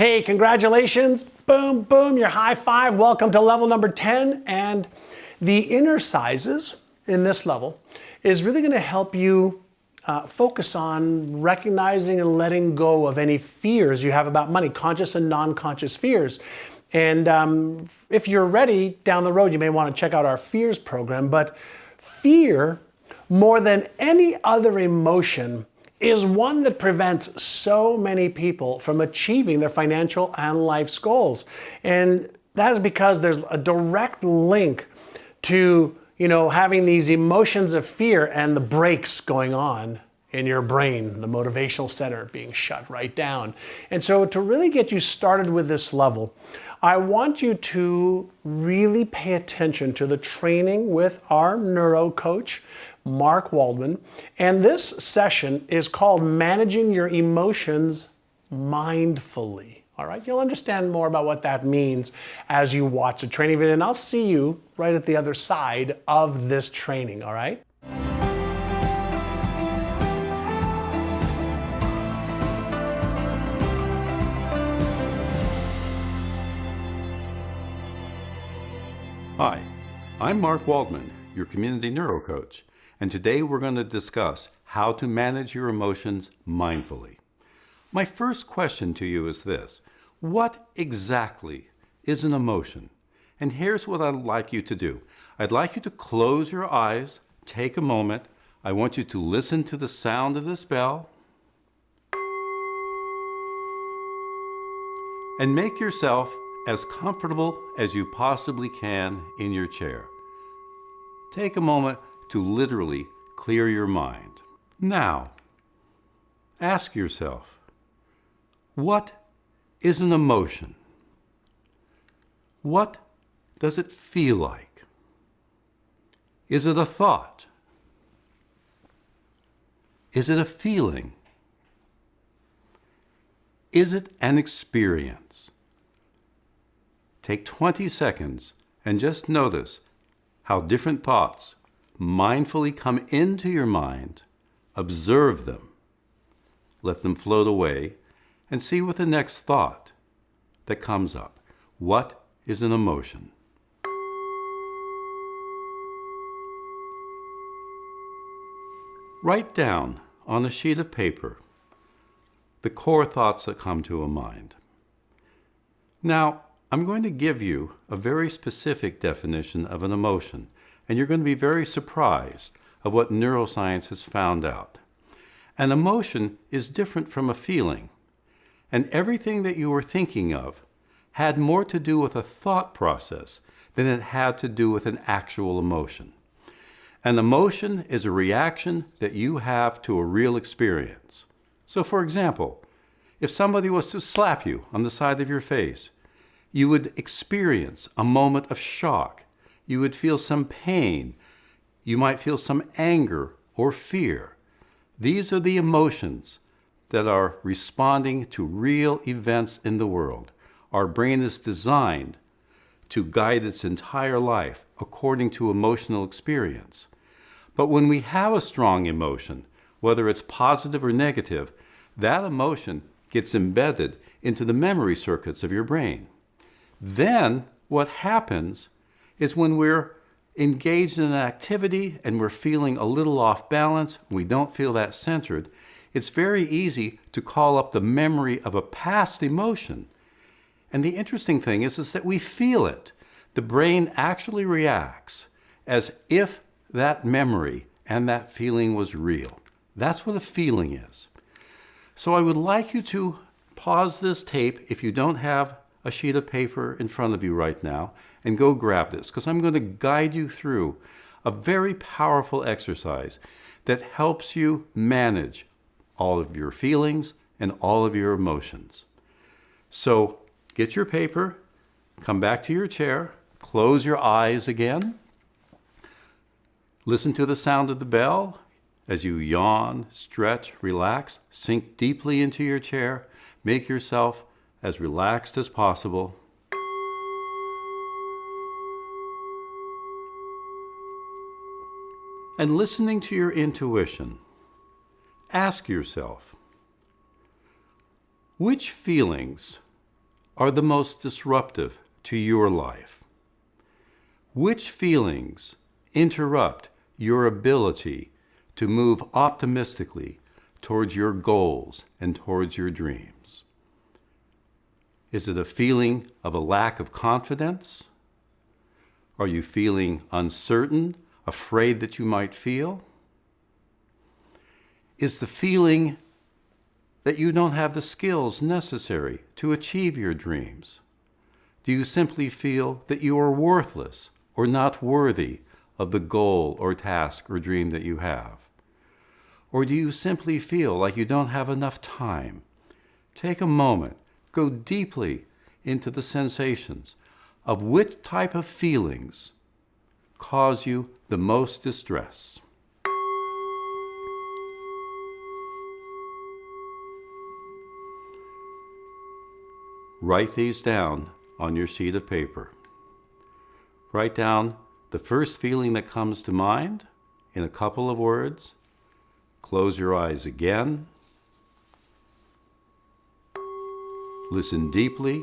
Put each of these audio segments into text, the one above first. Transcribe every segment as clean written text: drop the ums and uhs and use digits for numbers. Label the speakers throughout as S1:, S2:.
S1: Hey, congratulations. Boom, boom, your high five. Welcome to level number 10. And the inner sizes in this level is really going to help you focus on recognizing and letting go of any fears you have about money, conscious and non-conscious fears. And if you're ready, down the road, you may want to check out our fears program. But fear, more than any other emotion, is one that prevents so many people from achieving their financial and life's goals. And that is because there's a direct link to, having these emotions of fear and the brakes going on in your brain, the motivational center being shut right down. And so to really get you started with this level, I want you to really pay attention to the training with our neuro coach, Mark Waldman. And this session is called Managing Your Emotions Mindfully. All right, you'll understand more about what that means as you watch the training video, and I'll see you right at the other side of this training, all right?
S2: Hi, I'm Mark Waldman, your community neuro coach, and today we're going to discuss how to manage your emotions mindfully. My first question to you is this: what exactly is an emotion? And here's what I'd like you to do. I'd like you to close your eyes, take a moment. I want you to listen to the sound of this bell and make yourself as comfortable as you possibly can in your chair. Take a moment to literally clear your mind. Now, ask yourself, what is an emotion? What does it feel like? Is it a thought? Is it a feeling? Is it an experience? Take 20 seconds and just notice how different thoughts mindfully come into your mind. Observe them, let them float away, and see what the next thought that comes up. What is an emotion? Write down on a sheet of paper the core thoughts that come to a mind. Now, I'm going to give you a very specific definition of an emotion, and you're going to be very surprised of what neuroscience has found out. An emotion is different from a feeling, and everything that you were thinking of had more to do with a thought process than it had to do with an actual emotion. An emotion is a reaction that you have to a real experience. So for example, if somebody was to slap you on the side of your face, you would experience a moment of shock. You would feel some pain. You might feel some anger or fear. These are the emotions that are responding to real events in the world. Our brain is designed to guide its entire life according to emotional experience. But when we have a strong emotion, whether it's positive or negative, that emotion gets embedded into the memory circuits of your brain. Then what happens is when we're engaged in an activity and we're feeling a little off balance, we don't feel that centered, it's very easy to call up the memory of a past emotion. And the interesting thing is that we feel it. The brain actually reacts as if that memory and that feeling was real. That's what a feeling is. So I would like you to pause this tape if you don't have a sheet of paper in front of you right now, and go grab this, because I'm going to guide you through a very powerful exercise that helps you manage all of your feelings and all of your emotions. So get your paper, come back to your chair, close your eyes again, listen to the sound of the bell as you yawn, stretch, relax, sink deeply into your chair, make yourself as relaxed as possible. And listening to your intuition, ask yourself, which feelings are the most disruptive to your life? Which feelings interrupt your ability to move optimistically towards your goals and towards your dreams? Is it a feeling of a lack of confidence? Are you feeling uncertain, afraid that you might feel? Is the feeling that you don't have the skills necessary to achieve your dreams? Do you simply feel that you are worthless or not worthy of the goal or task or dream that you have? Or do you simply feel like you don't have enough time? Take a moment, go deeply into the sensations of which type of feelings cause you the most distress. Write these down on your sheet of paper. Write down the first feeling that comes to mind in a couple of words. Close your eyes again. Listen deeply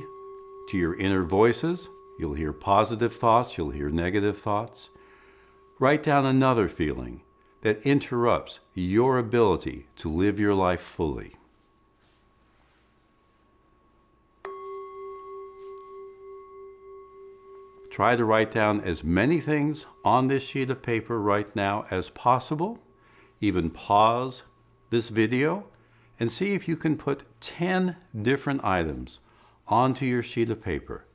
S2: to your inner voices. You'll hear positive thoughts, you'll hear negative thoughts. Write down another feeling that interrupts your ability to live your life fully. Try to write down as many things on this sheet of paper right now as possible. Even pause this video and see if you can put 10 different items onto your sheet of paper.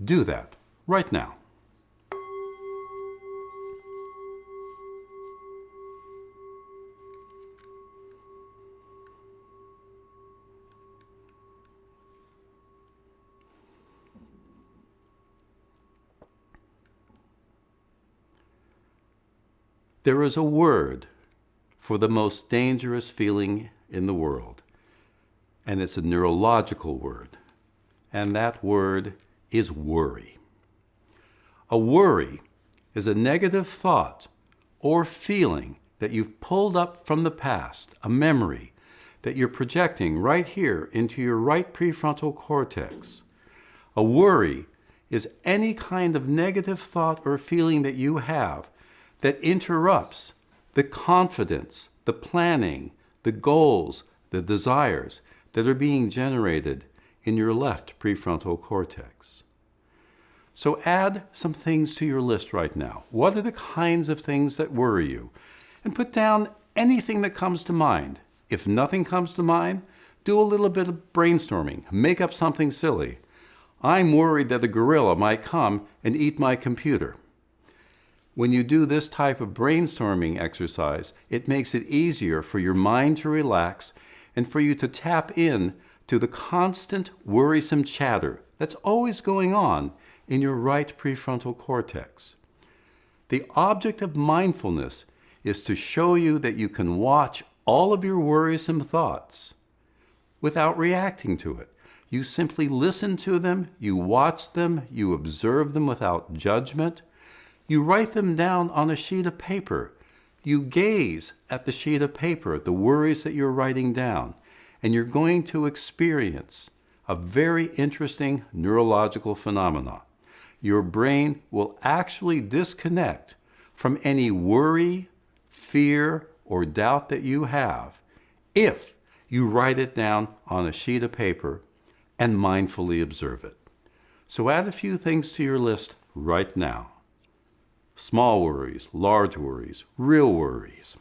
S2: Do that right now. There is a word for the most dangerous feeling in the world, and it's a neurological word, and that word is worry. A worry is a negative thought or feeling that you've pulled up from the past, a memory that you're projecting right here into your right prefrontal cortex. A worry is any kind of negative thought or feeling that you have that interrupts the confidence, the planning, the goals, the desires that are being generated in your left prefrontal cortex. So add some things to your list right now. What are the kinds of things that worry you? And put down anything that comes to mind. If nothing comes to mind, do a little bit of brainstorming. Make up something silly. I'm worried that a gorilla might come and eat my computer. When you do this type of brainstorming exercise, it makes it easier for your mind to relax and for you to tap in to the constant worrisome chatter that's always going on in your right prefrontal cortex. The object of mindfulness is to show you that you can watch all of your worrisome thoughts without reacting to it. You simply listen to them, you watch them, you observe them without judgment. You write them down on a sheet of paper. You gaze at the sheet of paper, the worries that you're writing down, and you're going to experience a very interesting neurological phenomenon. Your brain will actually disconnect from any worry, fear, or doubt that you have if you write it down on a sheet of paper and mindfully observe it. So add a few things to your list right now. Small worries, large worries, real worries.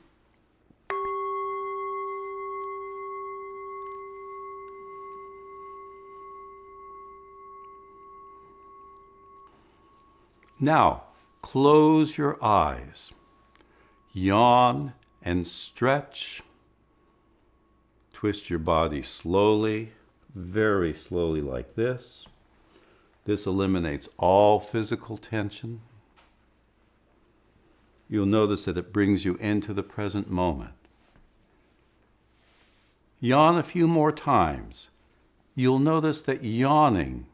S2: Now, close your eyes. Yawn and stretch. Twist your body slowly, very slowly like this. This eliminates all physical tension. You'll notice that it brings you into the present moment. Yawn a few more times. You'll notice that yawning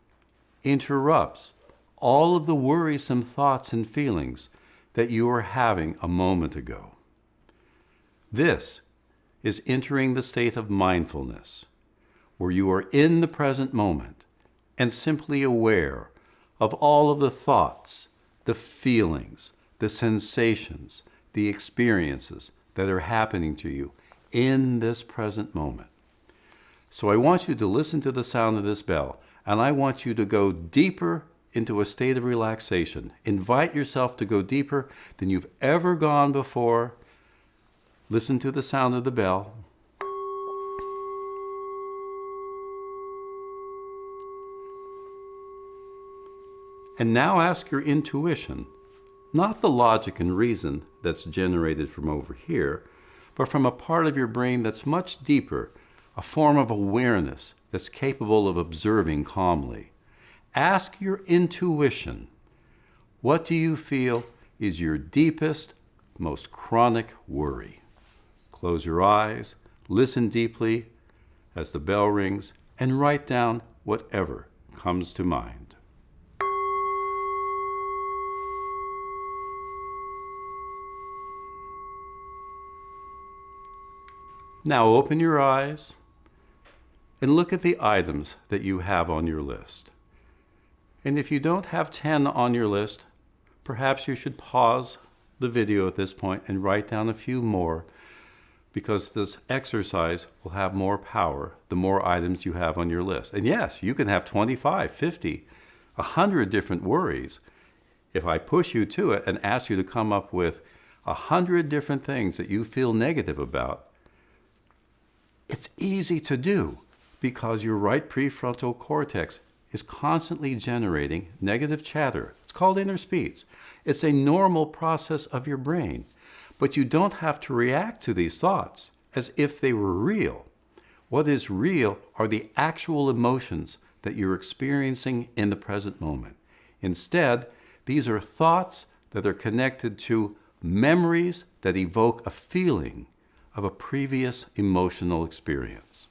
S2: interrupts all of the worrisome thoughts and feelings that you were having a moment ago. This is entering the state of mindfulness, where you are in the present moment, and simply aware of all of the thoughts, the feelings, the sensations, the experiences that are happening to you in this present moment. So I want you to listen to the sound of this bell, and I want you to go deeper into a state of relaxation. Invite yourself to go deeper than you've ever gone before. Listen to the sound of the bell. And now ask your intuition, not the logic and reason that's generated from over here, but from a part of your brain that's much deeper, a form of awareness that's capable of observing calmly. Ask your intuition, what do you feel is your deepest, most chronic worry? Close your eyes, listen deeply as the bell rings, and write down whatever comes to mind. Now open your eyes and look at the items that you have on your list. And if you don't have 10 on your list, perhaps you should pause the video at this point and write down a few more, because this exercise will have more power the more items you have on your list. And yes, you can have 25, 50, 100 different worries. If I push you to it and ask you to come up with 100 different things that you feel negative about, it's easy to do because your right prefrontal cortex is constantly generating negative chatter. It's called inner speech. It's a normal process of your brain, but you don't have to react to these thoughts as if they were real. What is real are the actual emotions that you're experiencing in the present moment. Instead, these are thoughts that are connected to memories that evoke a feeling of a previous emotional experience.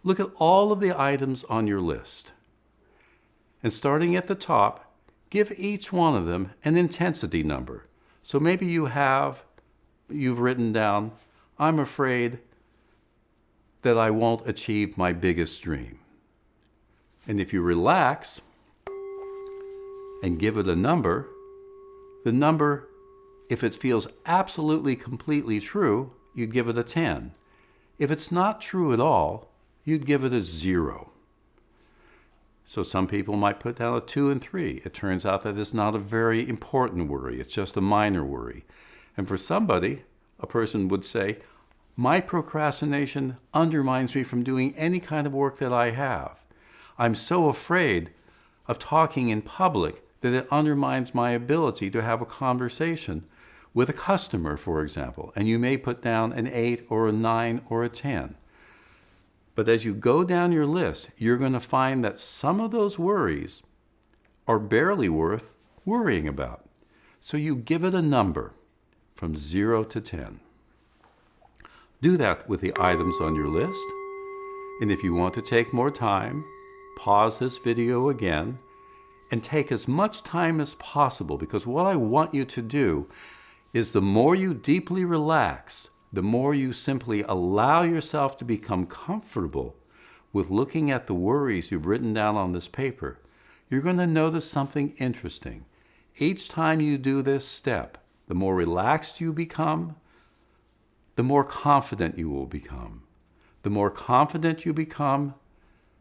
S2: Look at all of the items on your list. And starting at the top, give each one of them an intensity number. So maybe you've written down, I'm afraid that I won't achieve my biggest dream. And if you relax and give it a number, the number, if it feels absolutely completely true, you'd give it a 10. If it's not true at all, you'd give it a 0. So some people might put down a 2 and 3. It turns out that it's not a very important worry. It's just a minor worry. And for somebody, a person would say, my procrastination undermines me from doing any kind of work that I have. I'm so afraid of talking in public that it undermines my ability to have a conversation with a customer, for example. And you may put down an 8 or a 9 or a 10. But as you go down your list, you're going to find that some of those worries are barely worth worrying about. So you give it a number from 0 to 10. Do that with the items on your list. And if you want to take more time, pause this video again and take as much time as possible, because what I want you to do is the more you deeply relax, the more you simply allow yourself to become comfortable with looking at the worries you've written down on this paper, you're going to notice something interesting. Each time you do this step, the more relaxed you become, the more confident you will become. The more confident you become,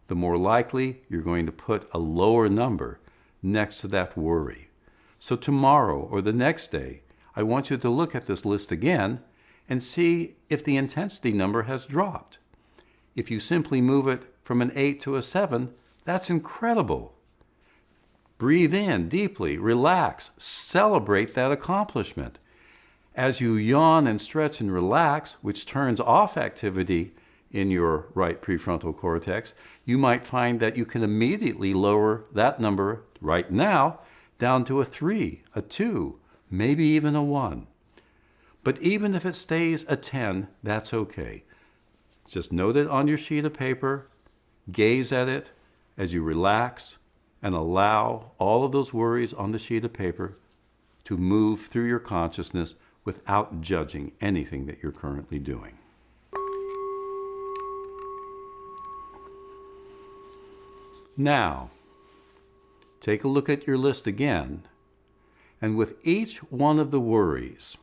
S2: the more likely you're going to put a lower number next to that worry. So tomorrow or the next day, I want you to look at this list again and see if the intensity number has dropped. If you simply move it from an 8 to a 7, that's incredible. Breathe in deeply, relax, celebrate that accomplishment. As you yawn and stretch and relax, which turns off activity in your right prefrontal cortex, you might find that you can immediately lower that number right now down to a 3, a 2, maybe even a 1. But even if it stays a 10, that's okay. Just note it on your sheet of paper, gaze at it as you relax, and allow all of those worries on the sheet of paper to move through your consciousness without judging anything that you're currently doing. Now, take a look at your list again, and with each one of the worries,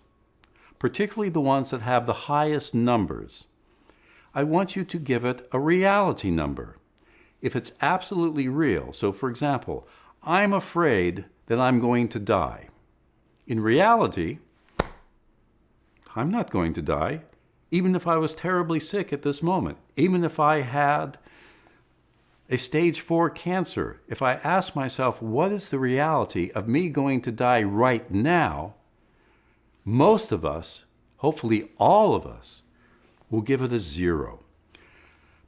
S2: particularly the ones that have the highest numbers, I want you to give it a reality number. If it's absolutely real, so for example, I'm afraid that I'm going to die. In reality, I'm not going to die, even if I was terribly sick at this moment, even if I had a stage 4 cancer. If I ask myself, what is the reality of me going to die right now? Most of us, hopefully all of us, will give it a 0.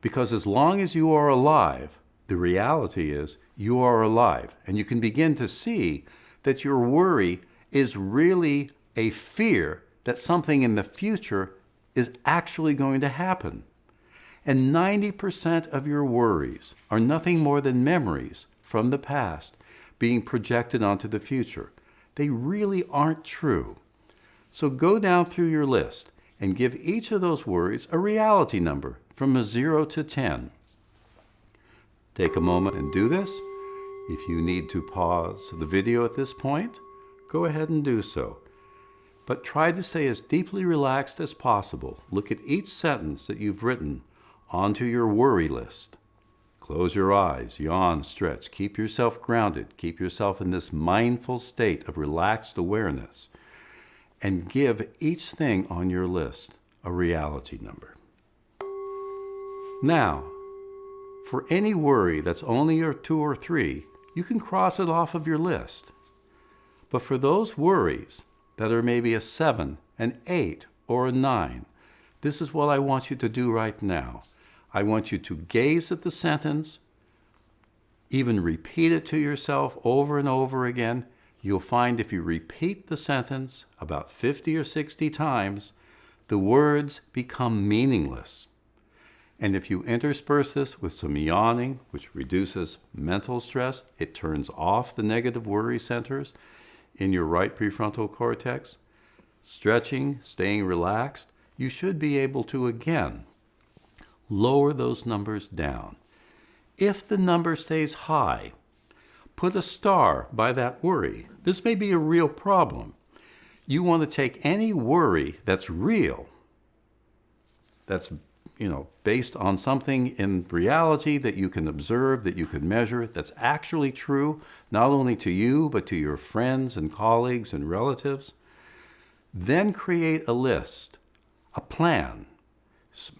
S2: Because as long as you are alive, the reality is you are alive. And you can begin to see that your worry is really a fear that something in the future is actually going to happen. And 90% of your worries are nothing more than memories from the past being projected onto the future. They really aren't true. So go down through your list and give each of those worries a reality number from a 0 to 10. Take a moment and do this. If you need to pause the video at this point, go ahead and do so. But try to stay as deeply relaxed as possible. Look at each sentence that you've written onto your worry list. Close your eyes, yawn, stretch. Keep yourself grounded. Keep yourself in this mindful state of relaxed awareness. And give each thing on your list a reality number. Now, for any worry that's only a 2 or 3, you can cross it off of your list. But for those worries that are maybe a 7, an 8, or a 9, this is what I want you to do right now. I want you to gaze at the sentence, even repeat it to yourself over and over again. You'll find if you repeat the sentence about 50 or 60 times, the words become meaningless. And if you intersperse this with some yawning, which reduces mental stress, it turns off the negative worry centers in your right prefrontal cortex, stretching, staying relaxed, you should be able to, again, lower those numbers down. If the number stays high, put a star by that worry. This may be a real problem. You want to take any worry that's real, that's based on something in reality that you can observe, that you can measure, that's actually true, not only to you, but to your friends and colleagues and relatives. Then create a list, a plan,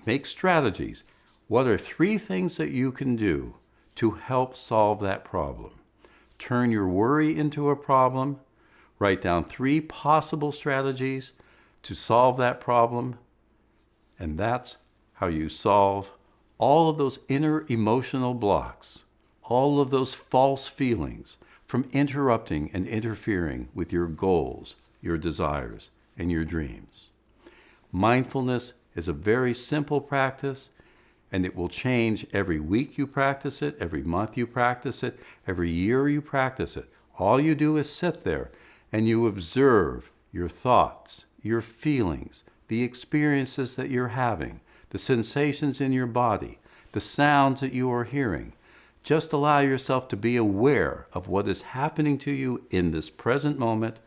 S2: make strategies. What are 3 things that you can do to help solve that problem? Turn your worry into a problem. Write down 3 possible strategies to solve that problem. And that's how you solve all of those inner emotional blocks, all of those false feelings from interrupting and interfering with your goals, your desires, and your dreams. Mindfulness is a very simple practice, and it will change every week you practice it, every month you practice it, every year you practice it. All you do is sit there and you observe your thoughts, your feelings, the experiences that you're having, the sensations in your body, the sounds that you are hearing. Just allow yourself to be aware of what is happening to you in this present moment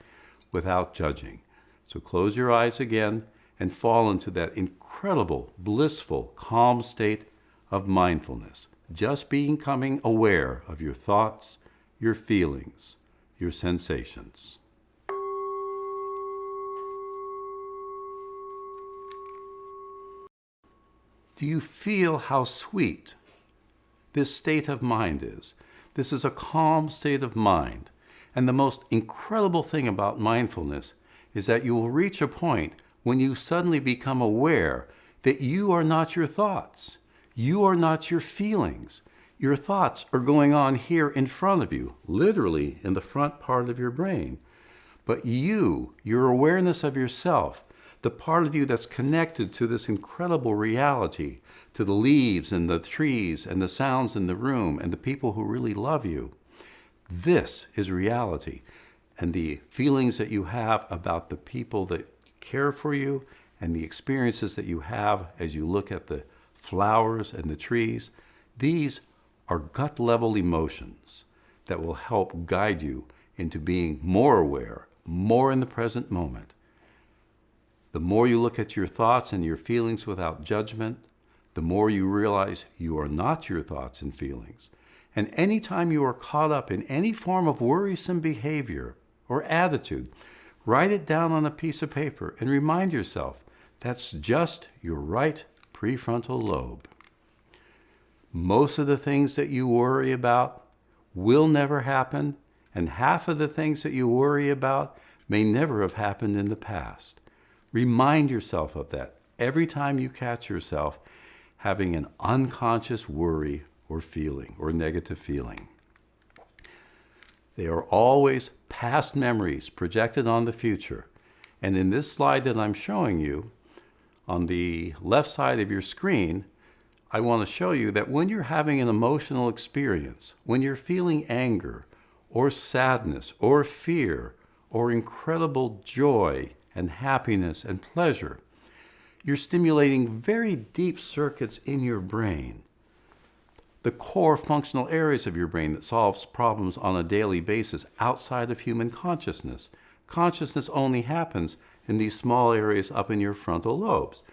S2: without judging. So close your eyes again and fall into that incredible, blissful, calm state of mindfulness. Just becoming aware of your thoughts, your feelings, your sensations. Do you feel how sweet this state of mind is? This is a calm state of mind. And the most incredible thing about mindfulness is that you will reach a point when you suddenly become aware that you are not your thoughts. You are not your feelings. Your thoughts are going on here in front of you, literally in the front part of your brain. But you, your awareness of yourself, the part of you that's connected to this incredible reality, to the leaves and the trees and the sounds in the room and the people who really love you, this is reality. And the feelings that you have about the people that care for you and the experiences that you have as you look at the flowers and the trees, these are gut-level emotions that will help guide you into being more aware, more in the present moment. The more you look at your thoughts and your feelings without judgment, the more you realize you are not your thoughts and feelings. And anytime you are caught up in any form of worrisome behavior or attitude, write it down on a piece of paper and remind yourself that's just your right prefrontal lobe. Most of the things that you worry about will never happen, and half of the things that you worry about may never have happened in the past. Remind yourself of that every time you catch yourself having an unconscious worry or feeling or negative feeling. They are always past memories projected on the future. And in this slide that I'm showing you, on the left side of your screen, I want to show you that when you're having an emotional experience, when you're feeling anger or sadness or fear or incredible joy and happiness and pleasure, you're stimulating very deep circuits in your brain, the core functional areas of your brain that solves problems on a daily basis outside of human consciousness. Consciousness only happens in these small areas up in your frontal lobes.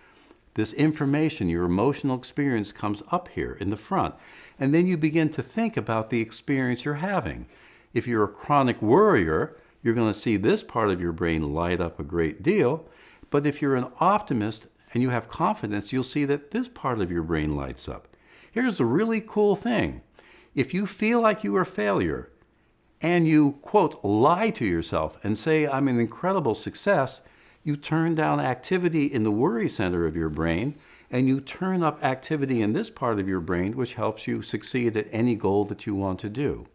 S2: This information, your emotional experience, comes up here in the front, and then you begin to think about the experience you're having. If you're a chronic worrier, you're going to see this part of your brain light up a great deal, but if you're an optimist and you have confidence, you'll see that this part of your brain lights up. Here's the really cool thing. If you feel like you are a failure and you, quote, lie to yourself and say, I'm an incredible success, you turn down activity in the worry center of your brain and you turn up activity in this part of your brain, which helps you succeed at any goal that you want to do.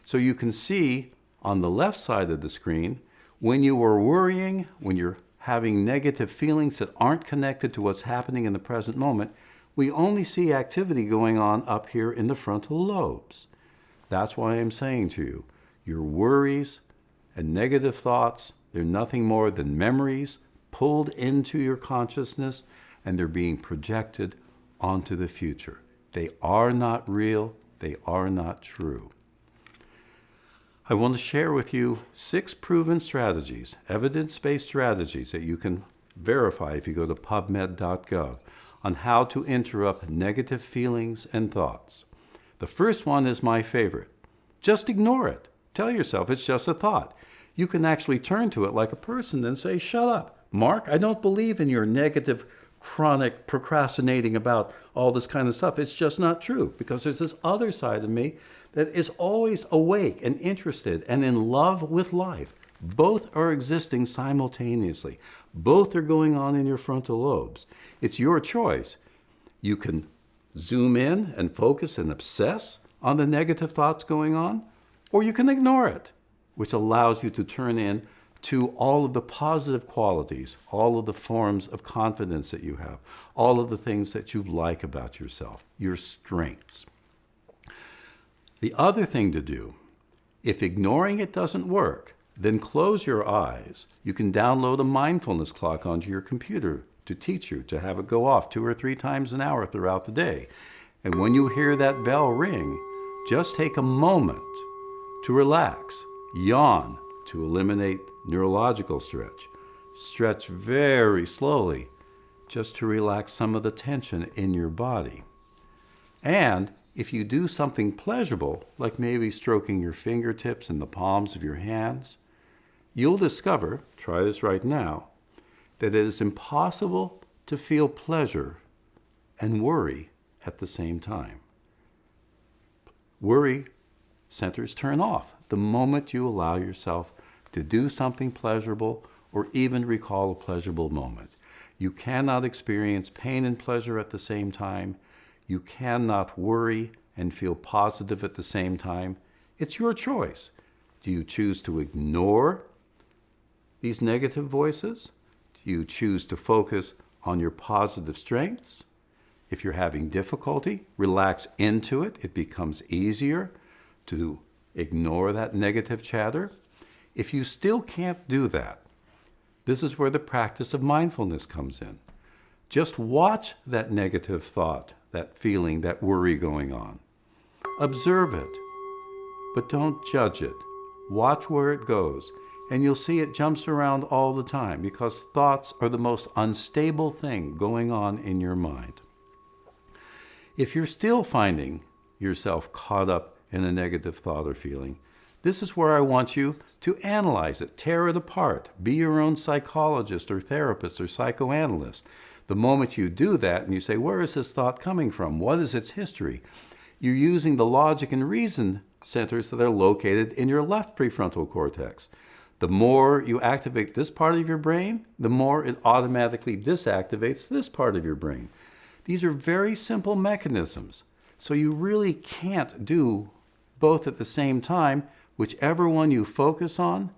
S2: So you can see on the left side of the screen, when you are worrying, when you're having negative feelings that aren't connected to what's happening in the present moment, we only see activity going on up here in the frontal lobes. That's why I'm saying to you, your worries and negative thoughts, they're nothing more than memories pulled into your consciousness, and they're being projected onto the future. They are not real. They are not true. I want to share with you 6 proven strategies, evidence-based strategies that you can verify if you go to pubmed.gov on how to interrupt negative feelings and thoughts. The first one is my favorite. Just ignore it. Tell yourself it's just a thought. You can actually turn to it like a person and say, shut up, Mark, I don't believe in your negative, chronic procrastinating about all this kind of stuff. It's just not true, because there's this other side of me that is always awake and interested and in love with life. Both are existing simultaneously. Both are going on in your frontal lobes. It's your choice. You can zoom in and focus and obsess on the negative thoughts going on, or you can ignore it, which allows you to turn in to all of the positive qualities, all of the forms of confidence that you have, all of the things that you like about yourself, your strengths. The other thing to do, if ignoring it doesn't work, then close your eyes. You can download a mindfulness clock onto your computer to teach you to have it go off 2 or 3 times an hour throughout the day. And when you hear that bell ring, just take a moment to relax, yawn to eliminate neurological stretch. Stretch very slowly just to relax some of the tension in your body. And if you do something pleasurable, like maybe stroking your fingertips and the palms of your hands, you'll discover, try this right now, that it is impossible to feel pleasure and worry at the same time. Worry centers turn off the moment you allow yourself to do something pleasurable or even recall a pleasurable moment. You cannot experience pain and pleasure at the same time. You cannot worry and feel positive at the same time. It's your choice. Do you choose to ignore these negative voices? Do you choose to focus on your positive strengths? If you're having difficulty, relax into it. It becomes easier to ignore that negative chatter. If you still can't do that, this is where the practice of mindfulness comes in. Just watch that negative thought, that feeling, that worry going on. Observe it, but don't judge it. Watch where it goes, and you'll see it jumps around all the time because thoughts are the most unstable thing going on in your mind. If you're still finding yourself caught up in a negative thought or feeling, this is where I want you to analyze it, tear it apart, be your own psychologist or therapist or psychoanalyst. The moment you do that and you say, where is this thought coming from? What is its history? You're using the logic and reason centers that are located in your left prefrontal cortex. The more you activate this part of your brain, the more it automatically disactivates this part of your brain. These are very simple mechanisms, so you really can't do both at the same time. Whichever one you focus on,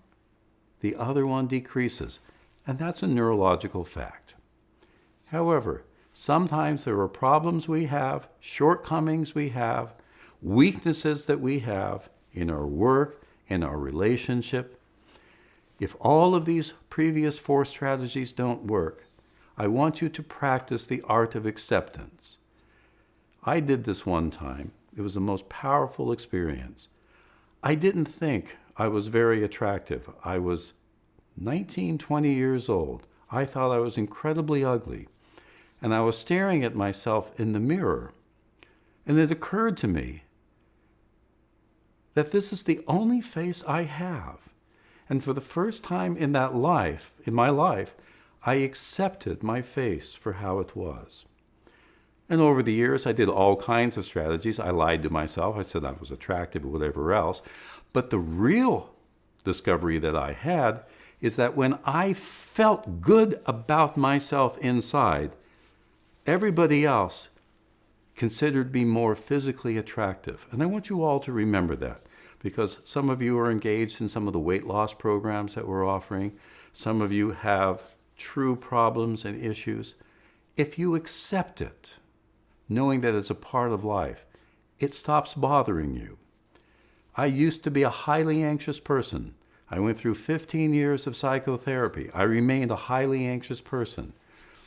S2: the other one decreases, and that's a neurological fact. However, sometimes there are problems we have, shortcomings we have, weaknesses that we have in our work, in our relationship. If all of these previous 4 strategies don't work, I want you to practice the art of acceptance. I did this one time. It was the most powerful experience. I didn't think I was very attractive. I was 19, 20 years old. I thought I was incredibly ugly. And I was staring at myself in the mirror. And it occurred to me that this is the only face I have. And for the first time in my life, I accepted my face for how it was. And over the years, I did all kinds of strategies. I lied to myself. I said I was attractive or whatever else. But the real discovery that I had is that when I felt good about myself inside, everybody else considered me more physically attractive. And I want you all to remember that, because some of you are engaged in some of the weight loss programs that we're offering. Some of you have true problems and issues. If you accept it, knowing that it's a part of life, it stops bothering you. I used to be a highly anxious person. I went through 15 years of psychotherapy. I remained a highly anxious person.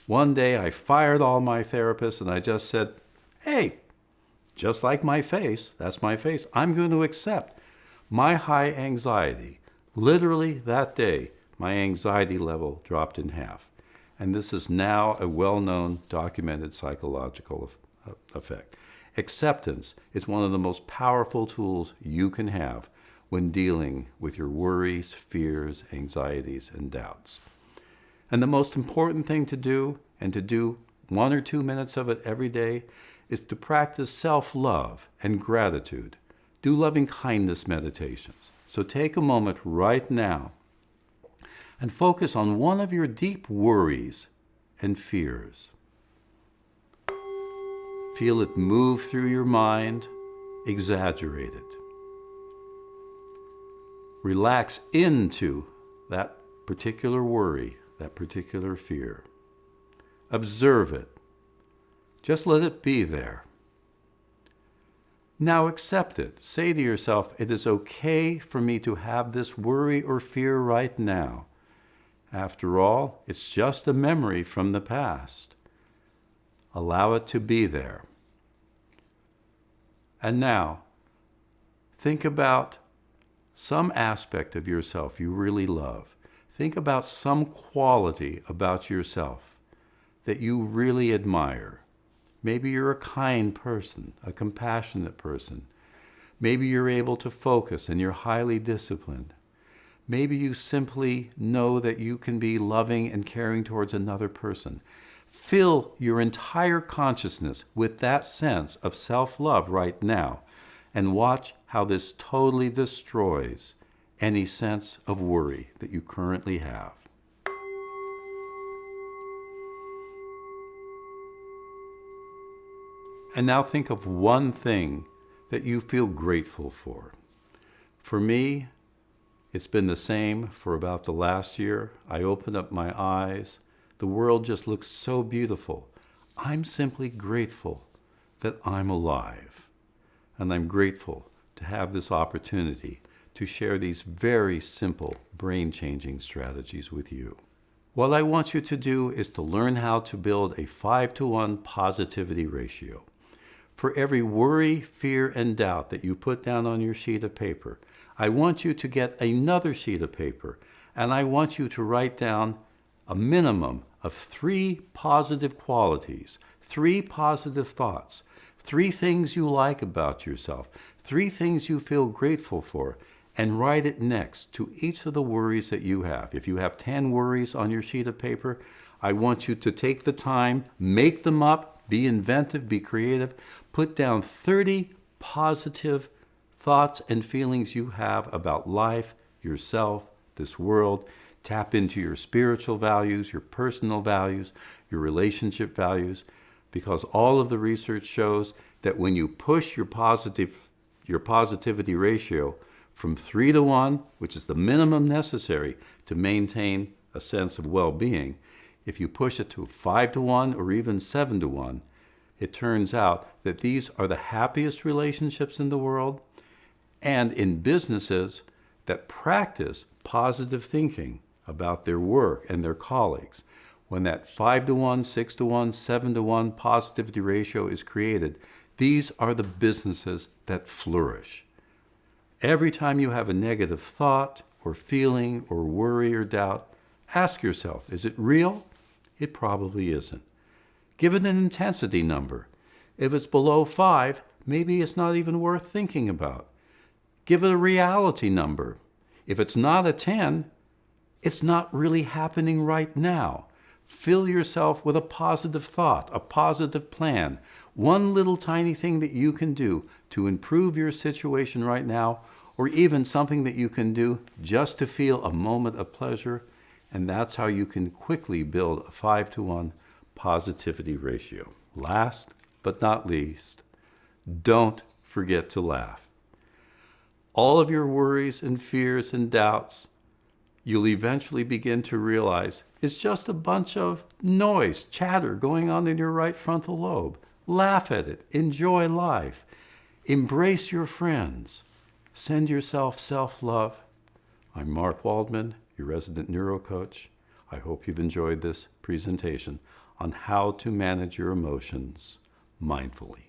S2: One day I fired all my therapists and I just said, hey, just like my face, that's my face, I'm going to accept my high anxiety. Literally that day, my anxiety level dropped in half. And this is now a well-known, documented psychological effect. Acceptance is one of the most powerful tools you can have when dealing with your worries, fears, anxieties, and doubts. And the most important thing to do, and to do 1 or 2 minutes of it every day, is to practice self-love and gratitude. Do loving kindness meditations. So take a moment right now and focus on one of your deep worries and fears. Feel it move through your mind, exaggerate it. Relax into that particular worry, that particular fear. Observe it. Just let it be there. Now accept it. Say to yourself, it is okay for me to have this worry or fear right now. After all, it's just a memory from the past. Allow it to be there. And now, think about some aspect of yourself you really love. Think about some quality about yourself that you really admire. Maybe you're a kind person, a compassionate person. Maybe you're able to focus and you're highly disciplined. Maybe you simply know that you can be loving and caring towards another person. Fill your entire consciousness with that sense of self-love right now, and watch how this totally destroys any sense of worry that you currently have. And now think of one thing that you feel grateful for. For me, it's been the same for about the last year. I opened up my eyes. The world just looks so beautiful. I'm simply grateful that I'm alive. And I'm grateful to have this opportunity to share these very simple brain-changing strategies with you. What I want you to do is to learn how to build a 5-to-1 positivity ratio. For every worry, fear, and doubt that you put down on your sheet of paper, I want you to get another sheet of paper, and I want you to write down a minimum of 3 positive qualities, 3 positive thoughts, 3 things you like about yourself, 3 things you feel grateful for, and write it next to each of the worries that you have. If you have 10 worries on your sheet of paper, I want you to take the time, make them up, be inventive, be creative, put down 30 positive thoughts and feelings you have about life, yourself, this world. Tap into your spiritual values, your personal values, your relationship values, because all of the research shows that when you push your positivity ratio from 3 to 1, which is the minimum necessary to maintain a sense of well-being, if you push it to 5 to 1 or even 7 to 1, it turns out that these are the happiest relationships in the world, and in businesses that practice positive thinking about their work and their colleagues. When that 5 to 1, 6 to 1, 7 to 1 positivity ratio is created, these are the businesses that flourish. Every time you have a negative thought or feeling or worry or doubt, ask yourself, is it real? It probably isn't. Give it an intensity number. If it's below 5, maybe it's not even worth thinking about. Give it a reality number. If it's not a 10, it's not really happening right now. Fill yourself with a positive thought, a positive plan, one little tiny thing that you can do to improve your situation right now, or even something that you can do just to feel a moment of pleasure, and that's how you can quickly build a 5 to 1 positivity ratio. Last but not least, don't forget to laugh. All of your worries and fears and doubts, you'll eventually begin to realize it's just a bunch of noise, chatter going on in your right frontal lobe. Laugh at it. Enjoy life. Embrace your friends. Send yourself self-love. I'm Mark Waldman, your resident neurocoach. I hope you've enjoyed this presentation on how to manage your emotions mindfully.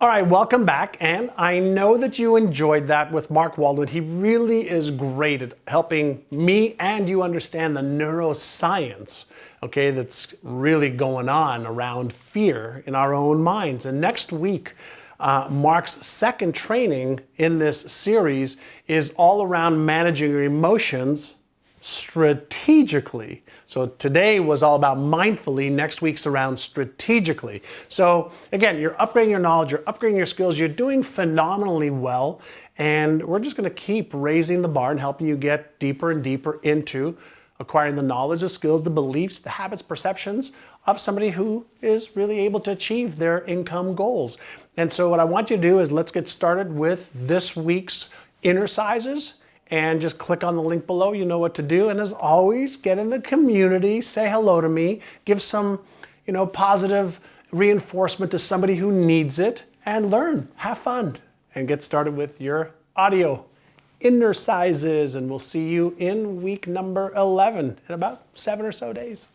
S1: All right, welcome back. And I know that you enjoyed that with Mark Waldman. He really is great at helping me and you understand the neuroscience, okay, that's really going on around fear in our own minds. And next week, Mark's second training in this series is all around managing your emotions strategically. So today was all about mindfully, next week's around strategically. So again, you're upgrading your knowledge, you're upgrading your skills, you're doing phenomenally well, and we're just going to keep raising the bar and helping you get deeper and deeper into acquiring the knowledge, the skills, the beliefs, the habits, perceptions of somebody who is really able to achieve their income goals. And so what I want you to do is let's get started with this week's exercises. And just click on the link below. You know what to do. And as always, get in the community, say hello to me, give some, positive reinforcement to somebody who needs it, and learn, have fun, and get started with your audio exercises. And we'll see you in week number 11 in about 7 or so days.